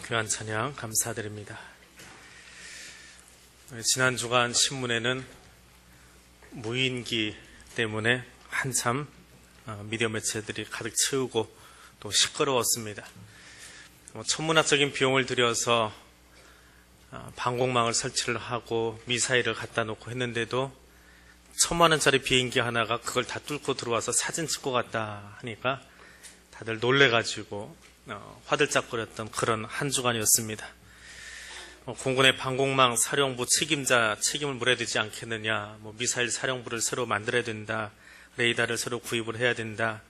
귀한 찬양 감사드립니다. 지난 주간 신문에는 무인기 때문에 한참 미디어 매체들이 가득 채우고 또 시끄러웠습니다. 천문학적인 비용을 들여서 방공망을 설치를 하고 미사일을 갖다 놓고 했는데도 1,000만 원짜리 비행기 하나가 그걸 다 뚫고 들어와서 사진 찍고 갔다 하니까 다들 놀래가지고 화들짝거렸던 그런 한 주간이었습니다. 공군의 방공망 사령부 책임자 책임을 물어야 되지 않겠느냐, 미사일 사령부를 새로 만들어야 된다, 레이더를 새로 구입을 해야 된다,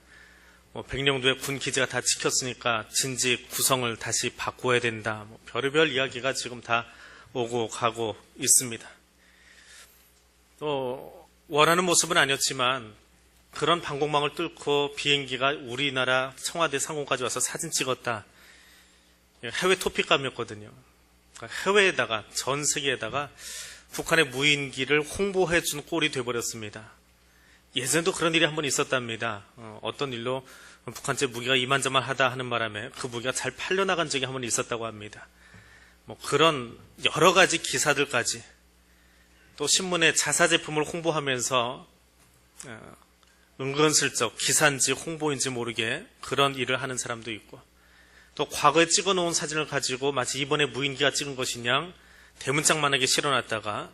백령도의 군 기지가 다 찍혔으니까 진지 구성을 다시 바꿔야 된다, 별의별 이야기가 지금 다 오고 가고 있습니다. 또 원하는 모습은 아니었지만 그런 방공망을 뚫고 비행기가 우리나라 청와대 상공까지 와서 사진 찍었다. 해외 토픽감이었거든요. 해외에다가, 전 세계에다가 북한의 무인기를 홍보해준 꼴이 돼버렸습니다. 예전에도 그런 일이 한 번 있었답니다. 어떤 일로 북한제 무기가 이만저만하다 하는 바람에 그 무기가 잘 팔려나간 적이 한 번 있었다고 합니다. 그런 여러 가지 기사들까지, 또 신문에 자사 제품을 홍보하면서 은근슬쩍 기사인지 홍보인지 모르게 그런 일을 하는 사람도 있고, 또 과거에 찍어놓은 사진을 가지고 마치 이번에 무인기가 찍은 것이냐 대문짝만하게 실어놨다가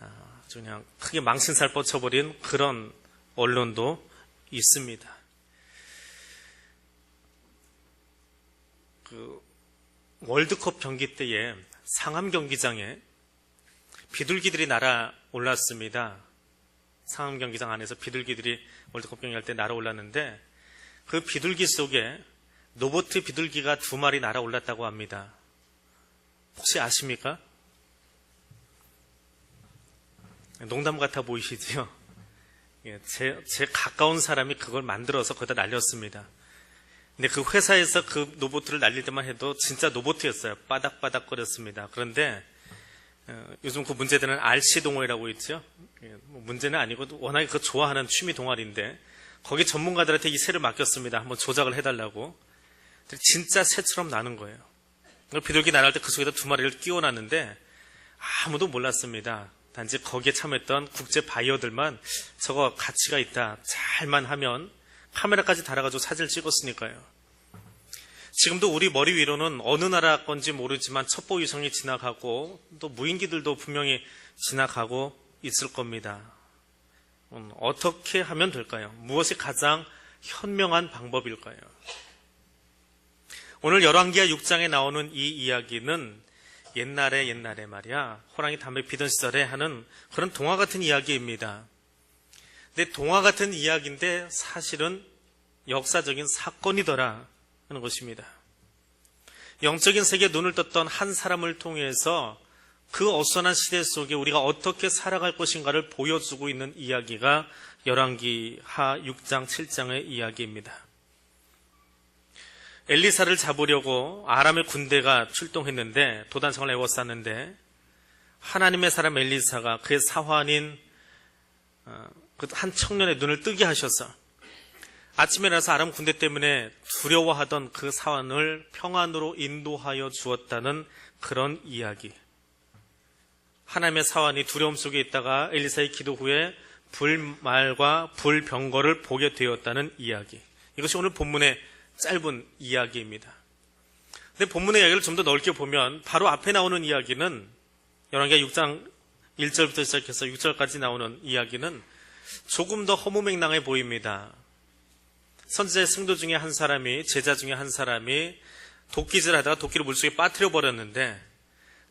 아주 그냥 크게 망신살 뻗쳐버린 그런 언론도 있습니다. 월드컵 경기 때에 상암 경기장에 비둘기들이 날아올랐습니다. 상암 경기장 안에서 비둘기들이 월드컵 경기할 때 날아올랐는데 그 비둘기 속에 로보트 비둘기가 2마리 날아올랐다고 합니다. 혹시 아십니까? 농담 같아 보이시죠? 제 가까운 사람이 그걸 만들어서 거기다 날렸습니다. 근데 그 회사에서 그 로보트를 날릴 때만 해도 진짜 로보트였어요. 바닥바닥거렸습니다. 그런데 요즘 그 문제되는 RC 동호회라고 있죠? 문제는 아니고 워낙에 그거 좋아하는 취미 동아리인데 거기 전문가들한테 이 새를 맡겼습니다. 한번 조작을 해달라고. 진짜 새처럼 나는 거예요. 비둘기 날아갈 때 그 속에다 2마리를 끼워놨는데 아무도 몰랐습니다. 단지 거기에 참여했던 국제 바이어들만 저거 가치가 있다, 잘만 하면 카메라까지 달아가지고 사진을 찍었으니까요. 지금도 우리 머리 위로는 어느 나라 건지 모르지만 첩보위성이 지나가고 또 무인기들도 분명히 지나가고 있을 겁니다. 어떻게 하면 될까요? 무엇이 가장 현명한 방법일까요? 오늘 열왕기하 6장에 나오는 이 이야기는 옛날에 말이야, 호랑이 담배 피던 시절에 하는 그런 동화 같은 이야기입니다. 근데 동화 같은 이야기인데 사실은 역사적인 사건이더라 하는 것입니다. 영적인 세계에 눈을 떴던 한 사람을 통해서 그 어수선한 시대 속에 우리가 어떻게 살아갈 것인가를 보여주고 있는 이야기가 열왕기하 6장 7장의 이야기입니다. 엘리사를 잡으려고 아람의 군대가 출동했는데 도단성을 에워쌌는데 하나님의 사람 엘리사가 그의 사환인 그 한 청년의 눈을 뜨게 하셔서 아침에 일어나서 아람 군대 때문에 두려워하던 그 사환을 평안으로 인도하여 주었다는 그런 이야기. 하나님의 사환이 두려움 속에 있다가 엘리사의 기도 후에 불말과 불병거를 보게 되었다는 이야기. 이것이 오늘 본문의 짧은 이야기입니다. 근데 본문의 이야기를 좀 더 넓게 보면 바로 앞에 나오는 이야기는 열왕기하 6장 1절부터 시작해서 6절까지 나오는 이야기는 조금 더 허무맹랑해 보입니다. 선지자의 성도 중에 한 사람이, 제자 중에 한 사람이 도끼질 하다가 도끼를 물속에 빠뜨려 버렸는데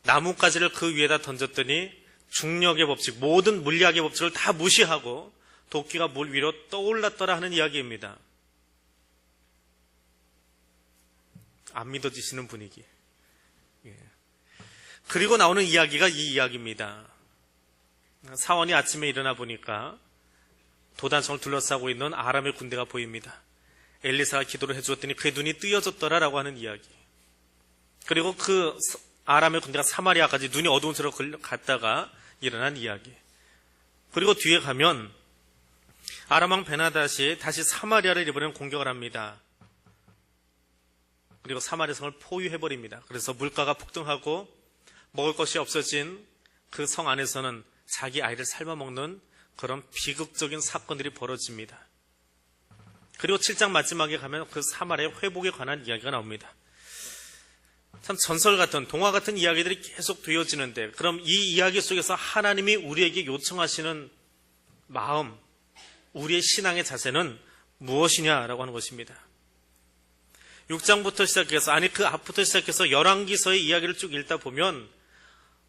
나뭇가지를 그 위에다 던졌더니 중력의 법칙, 모든 물리학의 법칙을 다 무시하고 도끼가 물 위로 떠올랐더라 하는 이야기입니다. 안 믿어지시는 분위기. 그리고 나오는 이야기가 이 이야기입니다. 사원이 아침에 일어나 보니까 도단성을 둘러싸고 있는 아람의 군대가 보입니다. 엘리사가 기도를 해주었더니 그의 눈이 뜨여졌더라라고 하는 이야기. 그리고 그 아람의 군대가 사마리아까지 눈이 어두운 새로 갔다가 일어난 이야기. 그리고 뒤에 가면 아람 왕 베나닷이 다시 사마리아를 이번에는 공격을 합니다. 그리고 사마리아 성을 포위해버립니다. 그래서 물가가 폭등하고 먹을 것이 없어진 그 성 안에서는 자기 아이를 삶아먹는 그런 비극적인 사건들이 벌어집니다. 그리고 7장 마지막에 가면 그 사마리아의 회복에 관한 이야기가 나옵니다. 참 전설 같은, 동화 같은 이야기들이 계속 되어지는데, 그럼 이 이야기 속에서 하나님이 우리에게 요청하시는 마음, 우리의 신앙의 자세는 무엇이냐라고 하는 것입니다. 6장부터 시작해서, 그 앞부터 시작해서 열왕기서의 이야기를 쭉 읽다 보면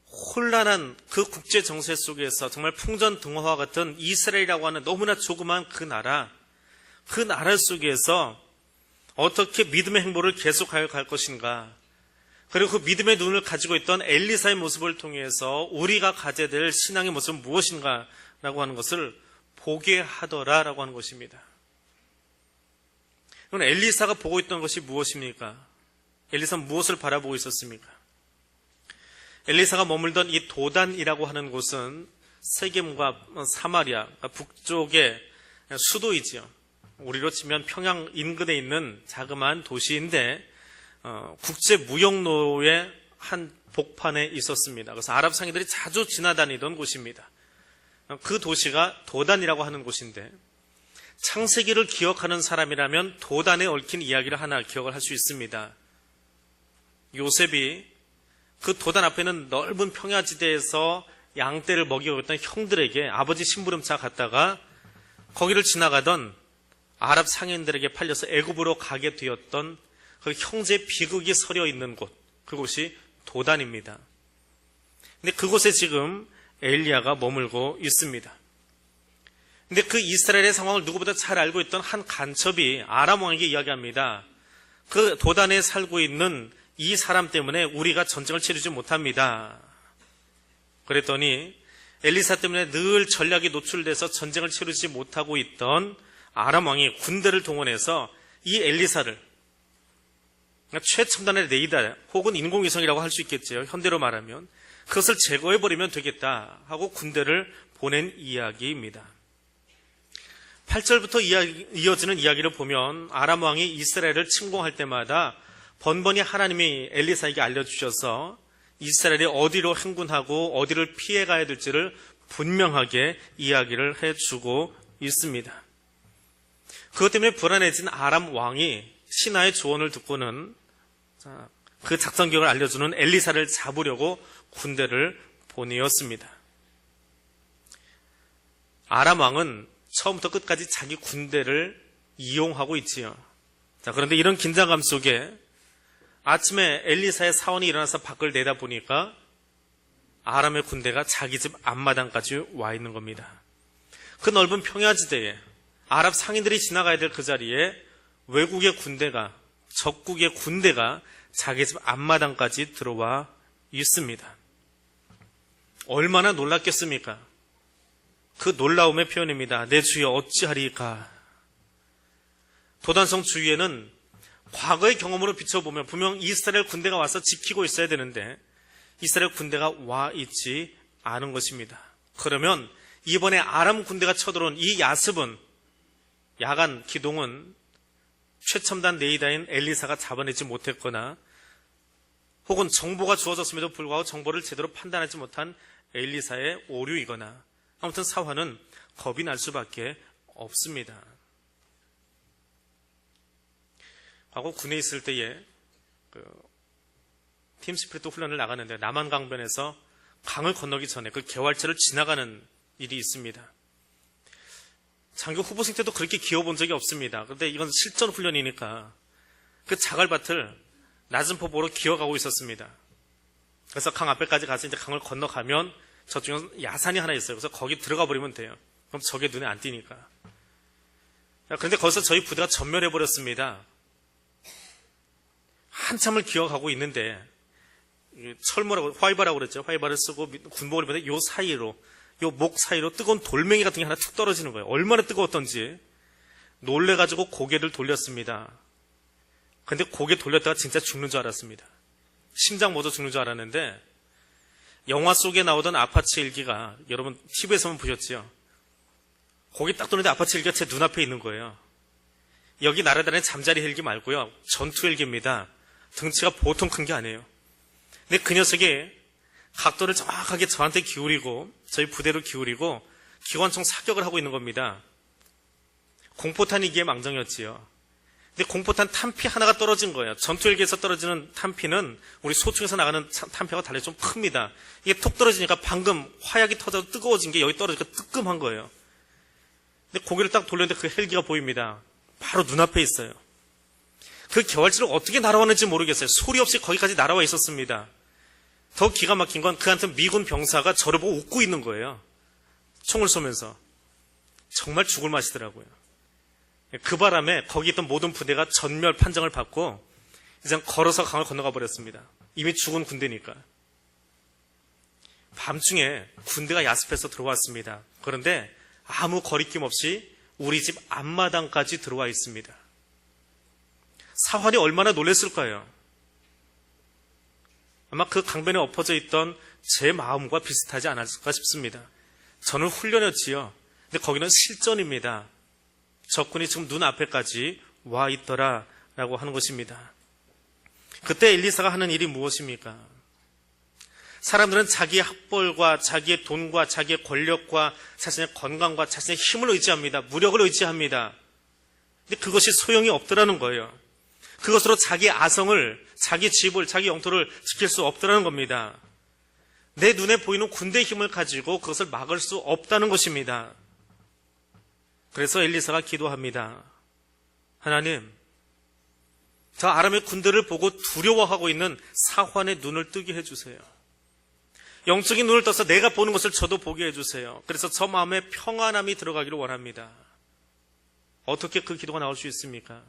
혼란한 그 국제 정세 속에서 정말 풍전등화와 같은 이스라엘이라고 하는 너무나 조그만 그 나라 속에서 어떻게 믿음의 행보를 계속하여 갈 것인가, 그리고 그 믿음의 눈을 가지고 있던 엘리사의 모습을 통해서 우리가 가져야 될 신앙의 모습은 무엇인가 라고 하는 것을 보게 하더라라고 하는 것입니다. 그럼 엘리사가 보고 있던 것이 무엇입니까? 엘리사는 무엇을 바라보고 있었습니까? 엘리사가 머물던 이 도단이라고 하는 곳은 세겜과 사마리아 북쪽의 수도이지요. 우리로 치면 평양 인근에 있는 자그마한 도시인데 국제 무역로의 한 복판에 있었습니다. 그래서 아랍 상인들이 자주 지나다니던 곳입니다. 그 도시가 도단이라고 하는 곳인데, 창세기를 기억하는 사람이라면 도단에 얽힌 이야기를 하나 기억을 할 수 있습니다. 요셉이 그 도단 앞에 있는 넓은 평야지대에서 양떼를 먹이고 있던 형들에게 아버지 심부름차 갔다가 거기를 지나가던 아랍 상인들에게 팔려서 애굽으로 가게 되었던 그 형제 비극이 서려 있는 곳, 그곳이 도단입니다. 근데 그곳에 지금 엘리야가 머물고 있습니다. 근데 그 이스라엘의 상황을 누구보다 잘 알고 있던 한 간첩이 아람 왕에게 이야기합니다. 그 도단에 살고 있는 이 사람 때문에 우리가 전쟁을 치르지 못합니다. 그랬더니 엘리사 때문에 늘 전략이 노출돼서 전쟁을 치르지 못하고 있던 아람 왕이 군대를 동원해서 이 엘리사를, 최첨단의 레이더 혹은 인공위성이라고 할 수 있겠죠. 현대로 말하면 그것을 제거해버리면 되겠다 하고 군대를 보낸 이야기입니다. 8절부터 이어지는 이야기를 보면 아람 왕이 이스라엘을 침공할 때마다 번번이 하나님이 엘리사에게 알려주셔서 이스라엘이 어디로 행군하고 어디를 피해가야 될지를 분명하게 이야기를 해주고 있습니다. 그것 때문에 불안해진 아람 왕이 신하의 조언을 듣고는 그 작전 계획을 알려주는 엘리사를 잡으려고 군대를 보내었습니다. 아람 왕은 처음부터 끝까지 자기 군대를 이용하고 있지요. 그런데 이런 긴장감 속에 아침에 엘리사의 사원이 일어나서 밖을 내다보니까 아람의 군대가 자기 집 앞마당까지 와 있는 겁니다. 그 넓은 평야지대에 아랍 상인들이 지나가야 될 그 자리에 외국의 군대가, 적국의 군대가 자기 집 앞마당까지 들어와 있습니다. 얼마나 놀랐겠습니까? 그 놀라움의 표현입니다. 내 주여 어찌하리까? 도단성 주위에는 과거의 경험으로 비춰보면 분명 이스라엘 군대가 와서 지키고 있어야 되는데 이스라엘 군대가 와 있지 않은 것입니다. 그러면 이번에 아람 군대가 쳐들어온 이 야습은, 야간 기동은 최첨단 레이더인 엘리사가 잡아내지 못했거나 혹은 정보가 주어졌음에도 불구하고 정보를 제대로 판단하지 못한 엘리사의 오류이거나, 아무튼 사화는 겁이 날 수밖에 없습니다. 과거 군에 있을 때에 팀 스피릿 훈련을 나가는데 남한강변에서 강을 건너기 전에 그 개활체를 지나가는 일이 있습니다. 장교 후보생 때도 그렇게 기어본 적이 없습니다. 그런데 이건 실전 훈련이니까 그 자갈밭을 낮은 폭으로 기어가고 있었습니다. 그래서 강 앞에까지 가서 이제 강을 건너가면 저쪽에 야산이 하나 있어요. 그래서 거기 들어가 버리면 돼요. 그럼 저게 눈에 안 띄니까. 그런데 거기서 저희 부대가 전멸해버렸습니다. 한참을 기어가고 있는데 철모라고, 화이바라고 그랬죠. 화이바를 쓰고 군복을 입었는데 요 사이로, 요 목 사이로 뜨거운 돌멩이 같은 게 하나 툭 떨어지는 거예요. 얼마나 뜨거웠던지 놀래가지고 고개를 돌렸습니다. 근데 고개 돌렸다가 진짜 죽는 줄 알았습니다. 심장 멎어 죽는 줄 알았는데 영화 속에 나오던 아파치 헬기가, 여러분 TV에서만 보셨죠? 거기 딱 도는데 아파치 헬기가 제 눈앞에 있는 거예요. 여기 날아다니는 잠자리 헬기 말고요, 전투 헬기입니다. 등치가 보통 큰 게 아니에요. 근데 그 녀석이 각도를 정확하게 저한테 기울이고 저희 부대로 기울이고 기관총 사격을 하고 있는 겁니다. 공포탄이기에 망정이었지요. 근데 공포탄 탄피 하나가 떨어진 거예요. 전투헬기에서 떨어지는 탄피는 우리 소총에서 나가는 탄피가 달리 좀 큽니다. 이게 톡 떨어지니까 방금 화약이 터져서 뜨거워진 게 여기 떨어지니까 뜨끔한 거예요. 근데 고개를 딱 돌렸는데 그 헬기가 보입니다. 바로 눈앞에 있어요. 그 개활지를 어떻게 날아왔는지 모르겠어요. 소리 없이 거기까지 날아와 있었습니다. 더 기가 막힌 건 그한테 미군 병사가 저를 보고 웃고 있는 거예요. 총을 쏘면서. 정말 죽을 맛이더라고요. 그 바람에 거기 있던 모든 부대가 전멸 판정을 받고 이제 걸어서 강을 건너가 버렸습니다. 이미 죽은 군대니까. 밤중에 군대가 야습해서 들어왔습니다. 그런데 아무 거리낌 없이 우리 집 앞마당까지 들어와 있습니다. 사환이 얼마나 놀랐을까요? 아마 그 강변에 엎어져 있던 제 마음과 비슷하지 않았을까 싶습니다. 저는 훈련이었지요. 근데 거기는 실전입니다. 적군이 지금 눈앞에까지 와 있더라 라고 하는 것입니다. 그때 엘리사가 하는 일이 무엇입니까? 사람들은 자기의 학벌과 자기의 돈과 자기의 권력과 자신의 건강과 자신의 힘을 의지합니다. 무력을 의지합니다. 근데 그것이 소용이 없더라는 거예요. 그것으로 자기 아성을, 자기 집을, 자기 영토를 지킬 수 없더라는 겁니다. 내 눈에 보이는 군대의 힘을 가지고 그것을 막을 수 없다는 것입니다. 그래서 엘리사가 기도합니다. 하나님, 저 아람의 군대를 보고 두려워하고 있는 사환의 눈을 뜨게 해주세요. 영적인 눈을 떠서 내가 보는 것을 저도 보게 해주세요. 그래서 저 마음에 평안함이 들어가기를 원합니다. 어떻게 그 기도가 나올 수 있습니까?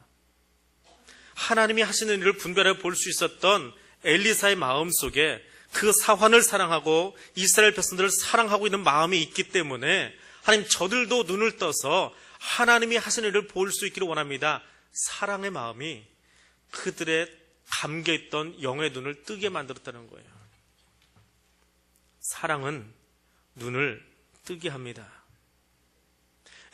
하나님이 하시는 일을 분별해 볼 수 있었던 엘리사의 마음 속에 그 사환을 사랑하고 이스라엘 백성들을 사랑하고 있는 마음이 있기 때문에 하나님, 저들도 눈을 떠서 하나님이 하시는 일을 볼 수 있기를 원합니다. 사랑의 마음이 그들의 감겨있던 영의 눈을 뜨게 만들었다는 거예요. 사랑은 눈을 뜨게 합니다.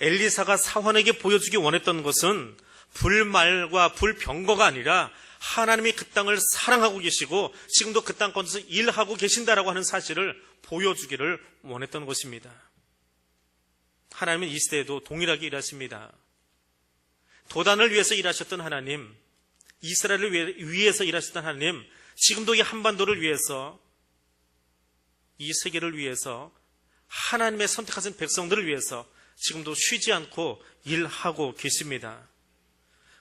엘리사가 사환에게 보여주기 원했던 것은 불말과 불병거가 아니라 하나님이 그 땅을 사랑하고 계시고 지금도 그 땅 가운데서 일하고 계신다라고 하는 사실을 보여주기를 원했던 것입니다. 하나님은 이 시대에도 동일하게 일하십니다. 도단을 위해서 일하셨던 하나님, 이스라엘을 위해서 일하셨던 하나님, 지금도 이 한반도를 위해서, 이 세계를 위해서, 하나님의 선택하신 백성들을 위해서 지금도 쉬지 않고 일하고 계십니다.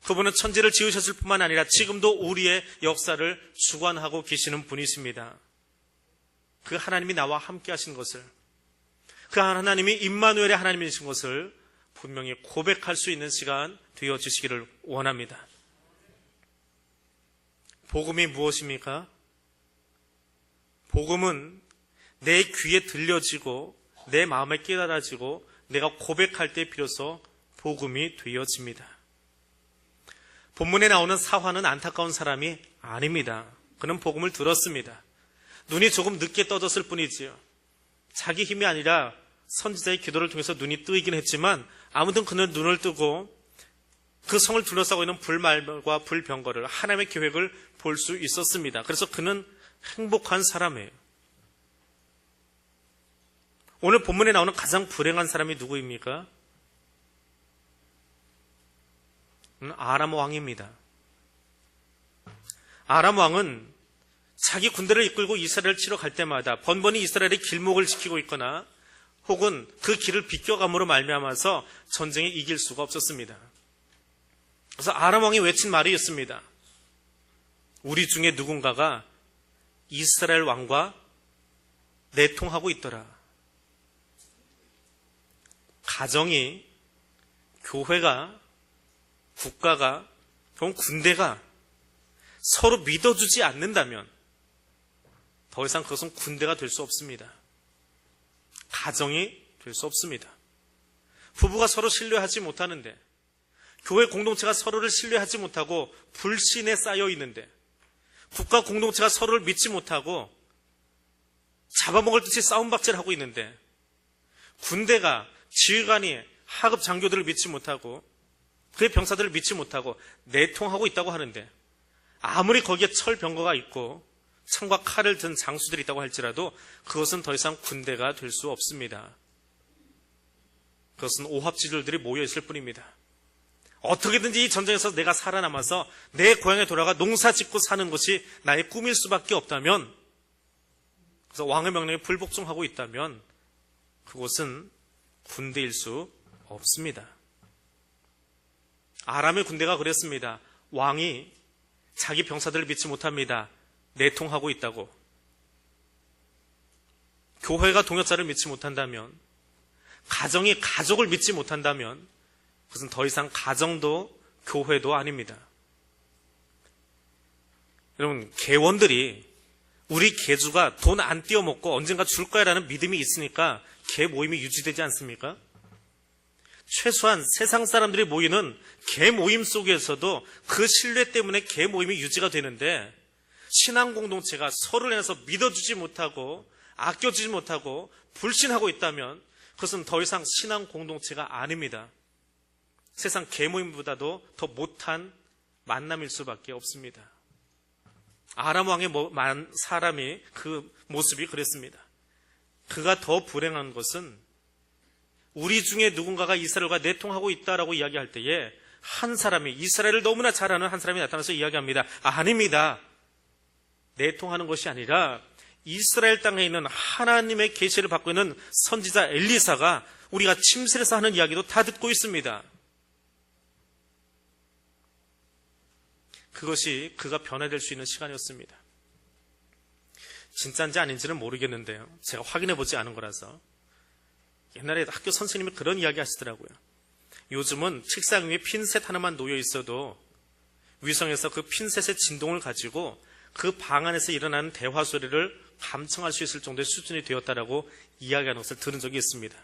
그분은 천지를 지으셨을 뿐만 아니라 지금도 우리의 역사를 주관하고 계시는 분이십니다. 그 하나님이 나와 함께 하신 것을, 그 하나님이 임마누엘의 하나님이신 것을 분명히 고백할 수 있는 시간 되어주시기를 원합니다. 복음이 무엇입니까? 복음은 내 귀에 들려지고 내 마음에 깨달아지고 내가 고백할 때 비로소 복음이 되어집니다. 본문에 나오는 사환은 안타까운 사람이 아닙니다. 그는 복음을 들었습니다. 눈이 조금 늦게 떠졌을 뿐이지요. 자기 힘이 아니라 선지자의 기도를 통해서 눈이 뜨이긴 했지만 아무튼 그는 눈을 뜨고 그 성을 둘러싸고 있는 불말과 불병거를, 하나님의 계획을 볼 수 있었습니다. 그래서 그는 행복한 사람이에요. 오늘 본문에 나오는 가장 불행한 사람이 누구입니까? 아람 왕입니다. 아람 왕은 자기 군대를 이끌고 이스라엘을 치러 갈 때마다 번번이 이스라엘의 길목을 지키고 있거나 혹은 그 길을 비껴감으로 말미암아서 전쟁에 이길 수가 없었습니다. 그래서 아람 왕이 외친 말이 있습니다. 우리 중에 누군가가 이스라엘 왕과 내통하고 있더라. 가정이, 교회가, 국가가, 그럼 군대가 서로 믿어주지 않는다면 더 이상 그것은 군대가 될 수 없습니다. 가정이 될 수 없습니다. 부부가 서로 신뢰하지 못하는데, 교회 공동체가 서로를 신뢰하지 못하고 불신에 쌓여 있는데, 국가 공동체가 서로를 믿지 못하고 잡아먹을 듯이 싸움박질을 하고 있는데, 군대가, 지휘관이 하급 장교들을 믿지 못하고 그의 병사들을 믿지 못하고 내통하고 있다고 하는데, 아무리 거기에 철병거가 있고 창과 칼을 든 장수들이 있다고 할지라도 그것은 더 이상 군대가 될 수 없습니다. 그것은 오합지졸들이 모여있을 뿐입니다. 어떻게든지 이 전쟁에서 내가 살아남아서 내 고향에 돌아가 농사 짓고 사는 것이 나의 꿈일 수밖에 없다면, 그래서 왕의 명령에 불복종하고 있다면 그곳은 군대일 수 없습니다. 아람의 군대가 그랬습니다. 왕이 자기 병사들을 믿지 못합니다. 내통하고 있다고. 교회가 동역자를 믿지 못한다면, 가정이 가족을 믿지 못한다면 그것은 더 이상 가정도 교회도 아닙니다. 여러분, 개원들이 우리 개주가 돈 안 띄어먹고 언젠가 줄 거야라는 믿음이 있으니까 개 모임이 유지되지 않습니까? 최소한 세상 사람들이 모이는 개 모임 속에서도 그 신뢰 때문에 개 모임이 유지가 되는데, 신앙 공동체가 서로를 인해서 믿어주지 못하고 아껴주지 못하고 불신하고 있다면 그것은 더 이상 신앙 공동체가 아닙니다. 세상 개 모임보다도 더 못한 만남일 수밖에 없습니다. 아람 왕의 사람이 그 모습이 그랬습니다. 그가 더 불행한 것은 우리 중에 누군가가 이스라엘과 내통하고 있다라고 이야기할 때에 한 사람이, 이스라엘을 너무나 잘 아는 한 사람이 나타나서 이야기합니다. 아닙니다. 내통하는 것이 아니라 이스라엘 땅에 있는 하나님의 계시를 받고 있는 선지자 엘리사가 우리가 침실에서 하는 이야기도 다 듣고 있습니다. 그것이 그가 변화될 수 있는 시간이었습니다. 진짜인지 아닌지는 모르겠는데요. 제가 확인해보지 않은 거라서. 옛날에 학교 선생님이 그런 이야기 하시더라고요. 요즘은 책상 위에 핀셋 하나만 놓여 있어도 위성에서 그 핀셋의 진동을 가지고 그 방 안에서 일어나는 대화 소리를 감청할 수 있을 정도의 수준이 되었다라고 이야기하는 것을 들은 적이 있습니다.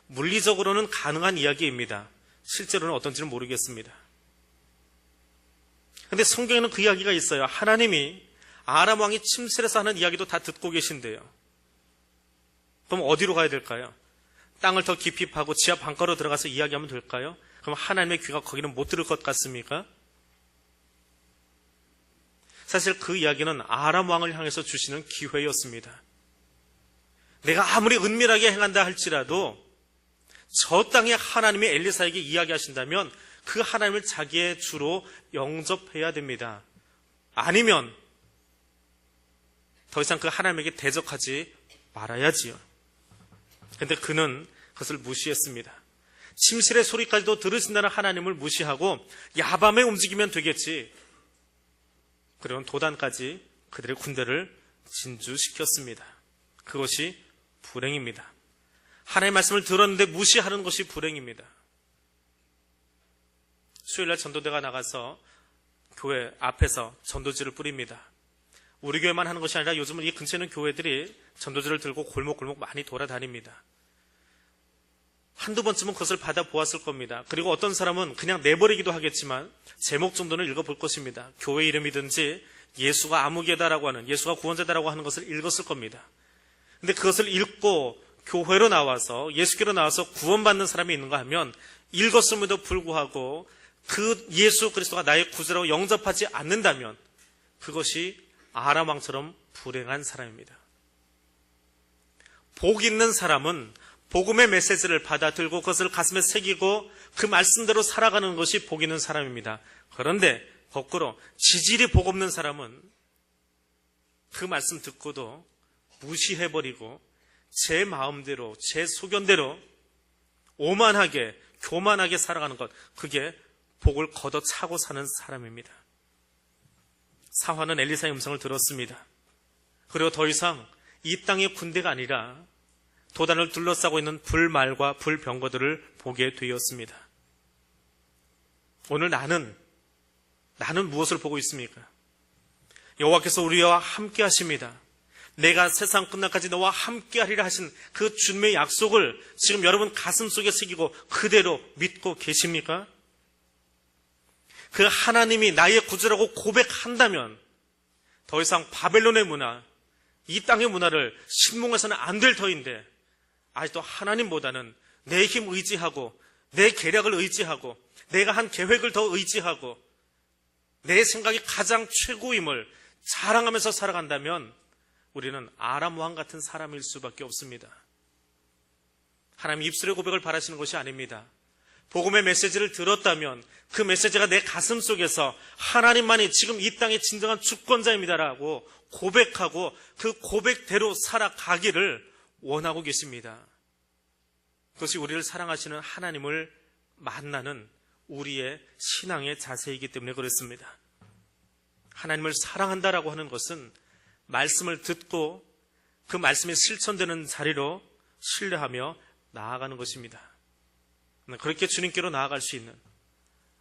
물리적으로는 가능한 이야기입니다. 실제로는 어떤지는 모르겠습니다. 그런데 성경에는 그 이야기가 있어요. 하나님이 아람 왕이 침실에서 하는 이야기도 다 듣고 계신데요. 그럼 어디로 가야 될까요? 땅을 더 깊이 파고 지하 방가로 들어가서 이야기하면 될까요? 그럼 하나님의 귀가 거기는 못 들을 것 같습니까? 사실 그 이야기는 아람 왕을 향해서 주시는 기회였습니다. 내가 아무리 은밀하게 행한다 할지라도 저 땅에 하나님이 엘리사에게 이야기하신다면 그 하나님을 자기의 주로 영접해야 됩니다. 아니면 더 이상 그 하나님에게 대적하지 말아야지요. 그런데 그는 그것을 무시했습니다. 침실의 소리까지도 들으신다는 하나님을 무시하고 야밤에 움직이면 되겠지. 그리고 도단까지 그들의 군대를 진주시켰습니다. 그것이 불행입니다. 하나님의 말씀을 들었는데 무시하는 것이 불행입니다. 수요일날 전도대가 나가서 교회 앞에서 전도지를 뿌립니다. 우리 교회만 하는 것이 아니라 요즘은 이 근처에 있는 교회들이 전도지를 들고 골목골목 많이 돌아다닙니다. 한두 번쯤은 그것을 받아보았을 겁니다. 그리고 어떤 사람은 그냥 내버리기도 하겠지만 제목 정도는 읽어볼 것입니다. 교회 이름이든지 예수가 아무개다라고 하는, 예수가 구원자다라고 하는 것을 읽었을 겁니다. 근데 그것을 읽고 교회로 나와서, 예수교로 나와서 구원받는 사람이 있는가 하면 읽었음에도 불구하고 그 예수 그리스도가 나의 구주라고 영접하지 않는다면 그것이 아람 왕처럼 불행한 사람입니다. 복 있는 사람은 복음의 메시지를 받아들고 그것을 가슴에 새기고 그 말씀대로 살아가는 것이 복 있는 사람입니다. 그런데 거꾸로 지질이 복 없는 사람은 그 말씀 듣고도 무시해버리고 제 마음대로, 제 소견대로 오만하게, 교만하게 살아가는 것, 그게 복을 걷어차고 사는 사람입니다. 사화는 엘리사의 음성을 들었습니다. 그리고 더 이상 이 땅의 군대가 아니라 도단을 둘러싸고 있는 불말과 불병거들을 보게 되었습니다. 오늘 나는 무엇을 보고 있습니까? 여호와께서 우리와 함께 하십니다. 내가 세상 끝날까지 너와 함께 하리라 하신 그 주님의 약속을 지금 여러분 가슴속에 새기고 그대로 믿고 계십니까? 그 하나님이 나의 구주라고 고백한다면 더 이상 바벨론의 문화, 이 땅의 문화를 신봉해서는 안 될 터인데 아직도 하나님보다는 내 힘 의지하고 내 계략을 의지하고 내가 한 계획을 더 의지하고 내 생각이 가장 최고임을 자랑하면서 살아간다면 우리는 아람 왕 같은 사람일 수밖에 없습니다. 하나님 입술의 고백을 바라시는 것이 아닙니다. 복음의 메시지를 들었다면 그 메시지가 내 가슴 속에서 하나님만이 지금 이 땅의 진정한 주권자입니다라고 고백하고 그 고백대로 살아가기를 원하고 계십니다. 그것이 우리를 사랑하시는 하나님을 만나는 우리의 신앙의 자세이기 때문에 그렇습니다. 하나님을 사랑한다라고 하는 것은 말씀을 듣고 그 말씀이 실천되는 자리로 신뢰하며 나아가는 것입니다. 그렇게 주님께로 나아갈 수 있는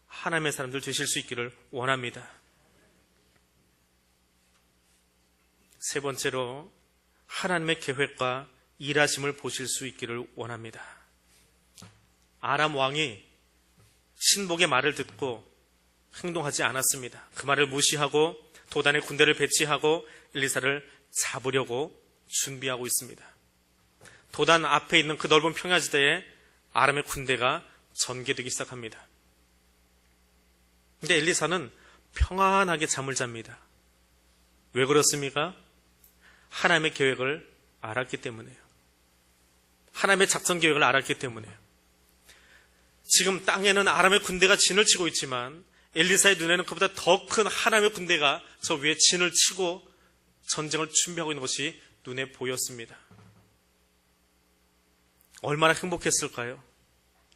하나님의 사람들 되실 수 있기를 원합니다. 세 번째로 하나님의 계획과 일하심을 보실 수 있기를 원합니다. 아람 왕이 신복의 말을 듣고 행동하지 않았습니다. 그 말을 무시하고 도단에 군대를 배치하고 엘리사를 잡으려고 준비하고 있습니다. 도단 앞에 있는 그 넓은 평야지대에 아람의 군대가 전개되기 시작합니다. 근데 엘리사는 평안하게 잠을 잡니다. 왜 그렇습니까? 하나님의 계획을 알았기 때문에요. 하나님의 작전 계획을 알았기 때문에요. 지금 땅에는 아람의 군대가 진을 치고 있지만 엘리사의 눈에는 그보다 더 큰 하나님의 군대가 저 위에 진을 치고 전쟁을 준비하고 있는 것이 눈에 보였습니다. 얼마나 행복했을까요?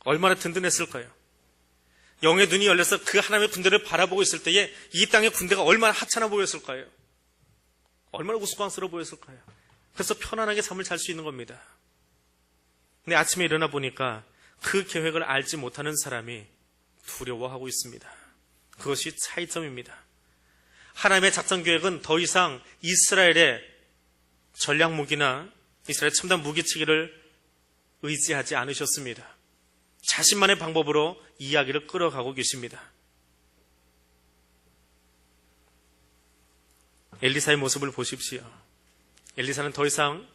얼마나 든든했을까요? 영의 눈이 열려서 그 하나님의 군대를 바라보고 있을 때에 이 땅의 군대가 얼마나 하찮아 보였을까요? 얼마나 우스꽝스러워 보였을까요? 그래서 편안하게 잠을 잘 수 있는 겁니다. 근데 아침에 일어나 보니까 그 계획을 알지 못하는 사람이 두려워하고 있습니다. 그것이 차이점입니다. 하나님의 작전 계획은 더 이상 이스라엘의 전략 무기나 이스라엘 첨단 무기치기를 의지하지 않으셨습니다. 자신만의 방법으로 이야기를 끌어가고 계십니다. 엘리사의 모습을 보십시오. 엘리사는 더 이상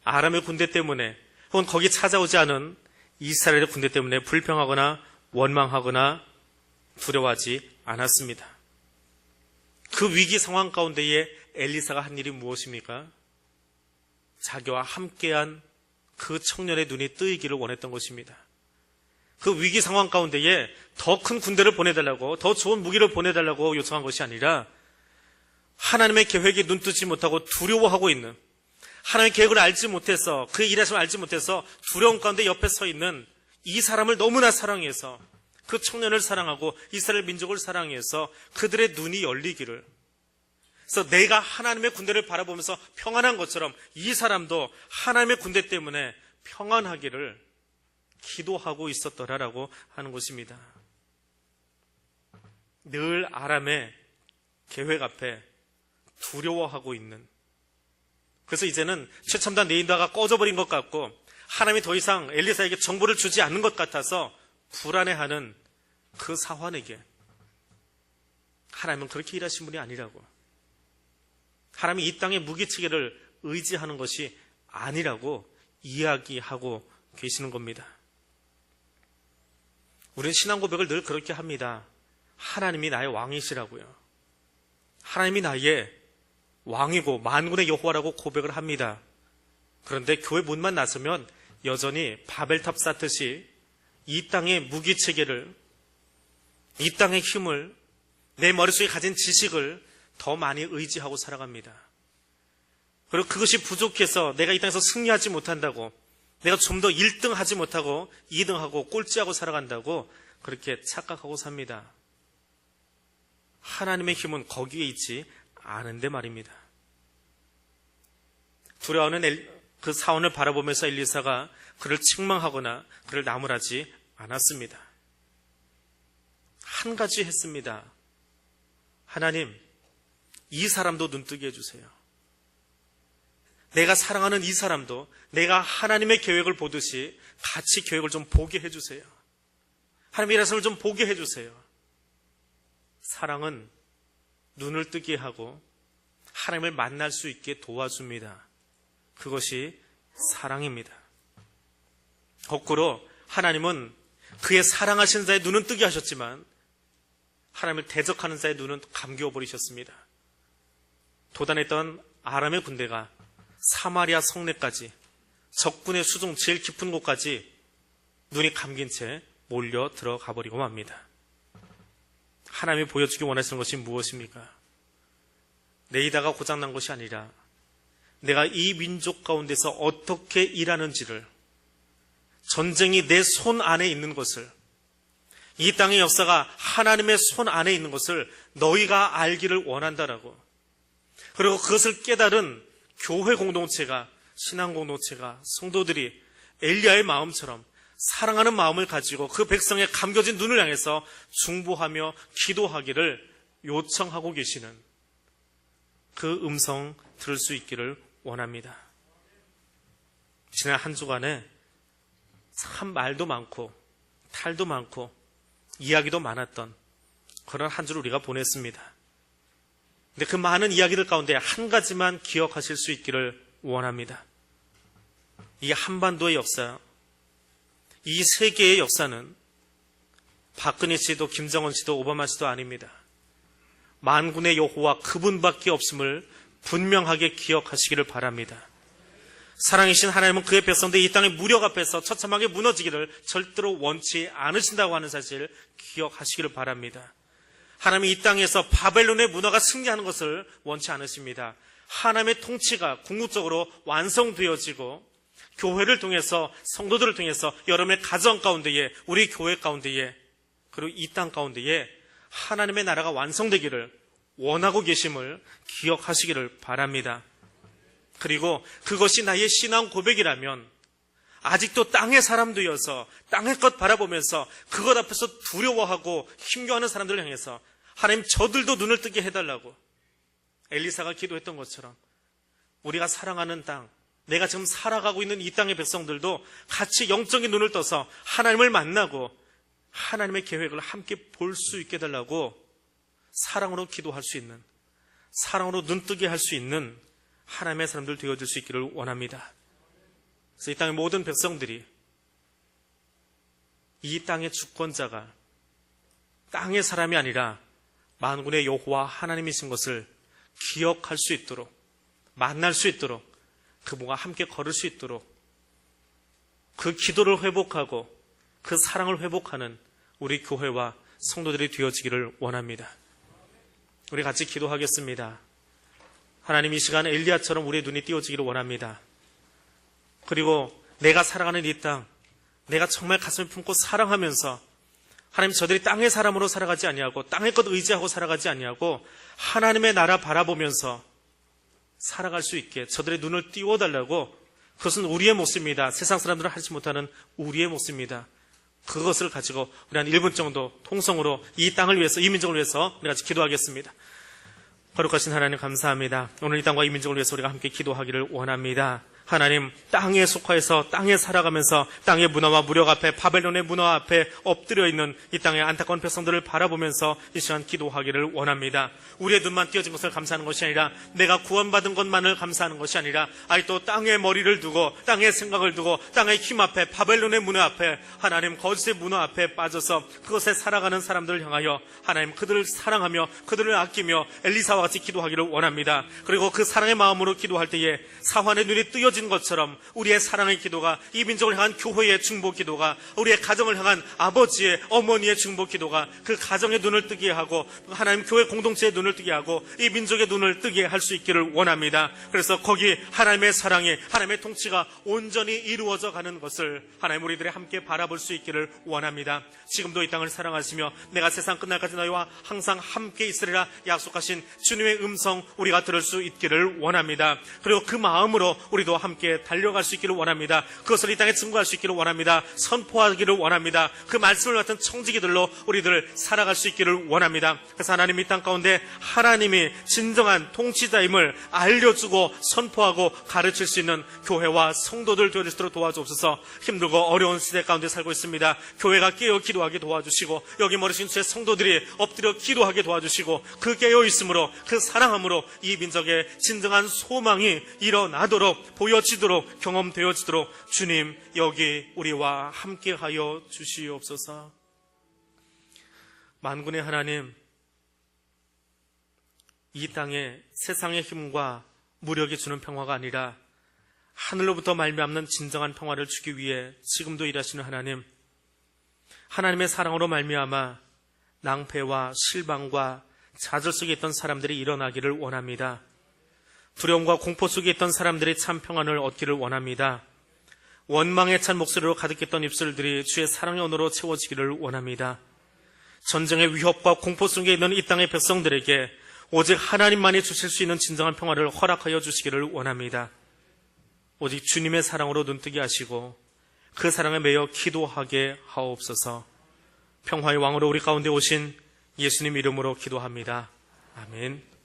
아람의 군대 때문에 혹은 거기 찾아오지 않은 이스라엘의 군대 때문에 불평하거나 원망하거나 두려워하지 않았습니다. 그 위기 상황 가운데에 엘리사가 한 일이 무엇입니까? 자기와 함께한 그 청년의 눈이 뜨이기를 원했던 것입니다. 그 위기 상황 가운데에 더 큰 군대를 보내달라고, 더 좋은 무기를 보내달라고 요청한 것이 아니라 하나님의 계획에 눈뜨지 못하고 두려워하고 있는, 하나님의 계획을 알지 못해서, 그의 일하심을 알지 못해서 두려움 가운데 옆에 서 있는 이 사람을 너무나 사랑해서, 그 청년을 사랑하고 이스라엘 민족을 사랑해서 그들의 눈이 열리기를, 그래서 내가 하나님의 군대를 바라보면서 평안한 것처럼 이 사람도 하나님의 군대 때문에 평안하기를 기도하고 있었더라라고 하는 것입니다. 늘 아람의 계획 앞에 두려워하고 있는, 그래서 이제는 최첨단 레이더가 꺼져버린 것 같고 하나님이 더 이상 엘리사에게 정보를 주지 않는 것 같아서 불안해하는 그 사환에게 하나님은 그렇게 일하신 분이 아니라고, 하나님이 이 땅의 무기체계를 의지하는 것이 아니라고 이야기하고 계시는 겁니다. 우리는 신앙 고백을 늘 그렇게 합니다. 하나님이 나의 왕이시라고요. 하나님이 나의 왕이고 만군의 여호와라고 고백을 합니다. 그런데 교회 문만 나서면 여전히 바벨탑 쌓듯이 이 땅의 무기체계를, 이 땅의 힘을, 내 머릿속에 가진 지식을 더 많이 의지하고 살아갑니다. 그리고 그것이 부족해서 내가 이 땅에서 승리하지 못한다고, 내가 좀 더 1등 하지 못하고 2등하고 꼴찌하고 살아간다고 그렇게 착각하고 삽니다. 하나님의 힘은 거기에 있지 않은데 말입니다. 두려워하는 그 사원을 바라보면서 엘리사가 그를 책망하거나 그를 나무라지 않았습니다. 한 가지 했습니다. 하나님, 이 사람도 눈뜨게 해주세요. 내가 사랑하는 이 사람도 내가 하나님의 계획을 보듯이 같이 계획을 좀 보게 해주세요. 하나님의 일하심을 좀 보게 해주세요. 사랑은 눈을 뜨게 하고 하나님을 만날 수 있게 도와줍니다. 그것이 사랑입니다. 거꾸로 하나님은 그의 사랑하신 자의 눈은 뜨게 하셨지만 하나님을 대적하는 자의 눈은 감겨 버리셨습니다. 도단했던 아람의 군대가 사마리아 성내까지, 적군의 수중 제일 깊은 곳까지 눈이 감긴 채 몰려 들어가 버리고 맙니다. 하나님이 보여주기 원하시는 것이 무엇입니까? 레이더가 고장난 것이 아니라 내가 이 민족 가운데서 어떻게 일하는지를, 전쟁이 내 손 안에 있는 것을, 이 땅의 역사가 하나님의 손 안에 있는 것을 너희가 알기를 원한다라고. 그리고 그것을 깨달은 교회 공동체가, 신앙 공동체가, 성도들이 엘리야의 마음처럼 사랑하는 마음을 가지고 그 백성의 감겨진 눈을 향해서 중보하며 기도하기를 요청하고 계시는 그 음성 들을 수 있기를 원합니다. 지난 한 주간에 참 말도 많고 탈도 많고 이야기도 많았던 그런 한 주를 우리가 보냈습니다. 근데 그 많은 이야기들 가운데 한 가지만 기억하실 수 있기를 원합니다. 이 한반도의 역사, 이 세계의 역사는 박근혜 씨도 김정은 씨도 오바마 씨도 아닙니다. 만군의 여호와 그분밖에 없음을 분명하게 기억하시기를 바랍니다. 사랑이신 하나님은 그의 백성들이 이 땅의 무력 앞에서 처참하게 무너지기를 절대로 원치 않으신다고 하는 사실 기억하시기를 바랍니다. 하나님이 이 땅에서 바벨론의 문화가 승리하는 것을 원치 않으십니다. 하나님의 통치가 궁극적으로 완성되어지고 교회를 통해서, 성도들을 통해서 여러분의 가정 가운데에, 우리 교회 가운데에, 그리고 이 땅 가운데에 하나님의 나라가 완성되기를 원하고 계심을 기억하시기를 바랍니다. 그리고 그것이 나의 신앙 고백이라면 아직도 땅의 사람 되어서 땅의 것 바라보면서 그것 앞에서 두려워하고 힘겨워하는 사람들을 향해서 하나님, 저들도 눈을 뜨게 해달라고 엘리사가 기도했던 것처럼 우리가 사랑하는 땅, 내가 지금 살아가고 있는 이 땅의 백성들도 같이 영적인 눈을 떠서 하나님을 만나고 하나님의 계획을 함께 볼 수 있게 해달라고 사랑으로 기도할 수 있는, 사랑으로 눈뜨게 할 수 있는 하나님의 사람들 되어줄 수 있기를 원합니다. 그래서 이 땅의 모든 백성들이 이 땅의 주권자가 땅의 사람이 아니라 만군의 여호와 하나님이신 것을 기억할 수 있도록, 만날 수 있도록, 그분과 함께 걸을 수 있도록 그 기도를 회복하고 그 사랑을 회복하는 우리 교회와 성도들이 되어지기를 원합니다. 우리 같이 기도하겠습니다. 하나님, 이 시간 엘리야처럼 우리의 눈이 띄어지기를 원합니다. 그리고 내가 살아가는 이 땅, 내가 정말 가슴을 품고 사랑하면서 하나님, 저들이 땅의 사람으로 살아가지 아니하고 땅의 것 의지하고 살아가지 아니하고 하나님의 나라 바라보면서 살아갈 수 있게 저들의 눈을 띄워달라고. 그것은 우리의 몫입니다. 세상 사람들은 하지 못하는 우리의 몫입니다. 그것을 가지고 우리 한 1분 정도 통성으로 이 땅을 위해서, 이 민족을 위해서 우리 같이 기도하겠습니다. 거룩하신 하나님, 감사합니다. 오늘 이 땅과 이 민족을 위해서 우리가 함께 기도하기를 원합니다. 하나님, 땅에 속하여서 땅에 살아가면서 땅의 문화와 무력 앞에, 바벨론의 문화 앞에 엎드려 있는 이 땅의 안타까운 백성들을 바라보면서 이 시간 기도하기를 원합니다. 우리의 눈만 띄어진 것을 감사하는 것이 아니라, 내가 구원받은 것만을 감사하는 것이 아니라, 아직도 땅의 머리를 두고, 땅의 생각을 두고, 땅의 힘 앞에, 바벨론의 문화 앞에, 하나님 거짓의 문화 앞에 빠져서 그것에 살아가는 사람들을 향하여 하나님, 그들을 사랑하며 그들을 아끼며 엘리사와 같이 기도하기를 원합니다. 그리고 그 사랑의 마음으로 기도할 때에 사환의 눈이 뜨여진 것처럼 우리의 사랑의 기도가, 이 민족을 향한 교회의 중보 기도가, 우리의 가정을 향한 아버지의, 어머니의 중보 기도가 그 가정의 눈을 뜨게 하고 하나님 교회 공동체의 눈을 뜨게 하고 이 민족의 눈을 뜨게 할 수 있기를 원합니다. 그래서 거기 하나님의 사랑이, 하나님의 통치가 온전히 이루어져 가는 것을 하나님, 우리들이 함께 바라볼 수 있기를 원합니다. 지금도 이 땅을 사랑하시며 내가 세상 끝날까지 너희와 항상 함께 있으리라 약속하신 주님의 음성 우리가 들을 수 있기를 원합니다. 그리고 그 마음으로 우리도 함께 달려갈 수 있기를 원합니다. 그것을 이 땅에 증거할 수 있기를 원합니다. 선포하기를 원합니다. 그 말씀을 맡은 청지기들로 우리들 살아갈 수 있기를 원합니다. 그래서 하나님, 이 땅 가운데 하나님이 진정한 통치자임을 알려주고 선포하고 가르칠 수 있는 교회와 성도들 되어줄 수 있도록 도와주옵소서. 힘들고 어려운 시대 가운데 살고 있습니다. 교회가 깨어 기도하게 도와주시고, 여기 머리신 주의 성도들이 엎드려 기도하게 도와주시고, 그 깨어있음으로, 그 사랑함으로 이 민족의 진정한 소망이 일어나도록, 보여지도록, 경험되어지도록 주님, 여기 우리와 함께하여 주시옵소서. 만군의 하나님, 이 땅에 세상의 힘과 무력이 주는 평화가 아니라 하늘로부터 말미암는 진정한 평화를 주기 위해 지금도 일하시는 하나님, 하나님의 사랑으로 말미암아 낭패와 실망과 좌절 속에 있던 사람들이 일어나기를 원합니다. 두려움과 공포 속에 있던 사람들이 참 평안을 얻기를 원합니다. 원망에 찬 목소리로 가득했던 입술들이 주의 사랑의 언어로 채워지기를 원합니다. 전쟁의 위협과 공포 속에 있는 이 땅의 백성들에게 오직 하나님만이 주실 수 있는 진정한 평화를 허락하여 주시기를 원합니다. 오직 주님의 사랑으로 눈뜨게 하시고 그 사랑에 매여 기도하게 하옵소서. 평화의 왕으로 우리 가운데 오신 예수님 이름으로 기도합니다. 아멘.